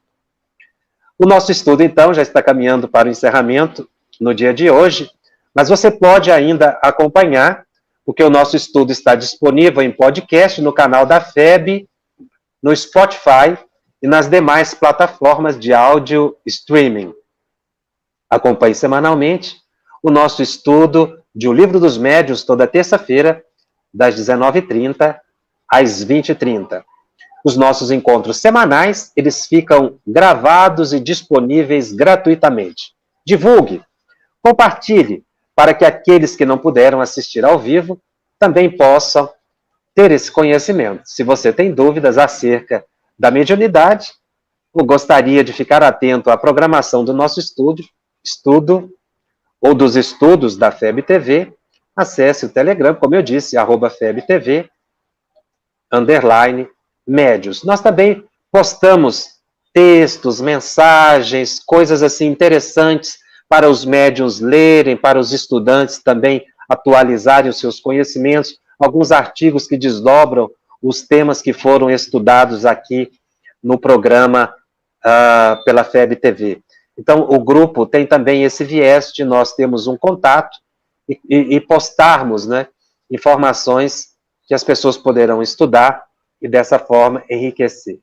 O nosso estudo, então, já está caminhando para o encerramento no dia de hoje, mas você pode ainda acompanhar, porque o nosso estudo está disponível em podcast no canal da FEB, no Spotify e nas demais plataformas de áudio streaming. Acompanhe semanalmente o nosso estudo de O Livro dos Médiuns, toda terça-feira, das 19h30 às 20h30. Os nossos encontros semanais, eles ficam gravados e disponíveis gratuitamente. Divulgue, compartilhe, para que aqueles que não puderam assistir ao vivo também possam ter esse conhecimento. Se você tem dúvidas acerca da mediunidade, ou gostaria de ficar atento à programação do nosso estudo ou dos estudos da FEB TV, acesse o Telegram, como eu disse, @FebTV, _médios. Nós também postamos textos, mensagens, coisas assim interessantes para os médiuns lerem, para os estudantes também atualizarem os seus conhecimentos, alguns artigos que desdobram os temas que foram estudados aqui no programa pela FEB TV. Então, o grupo tem também esse viés de nós termos um contato e postarmos, né, informações que as pessoas poderão estudar e, dessa forma, enriquecer.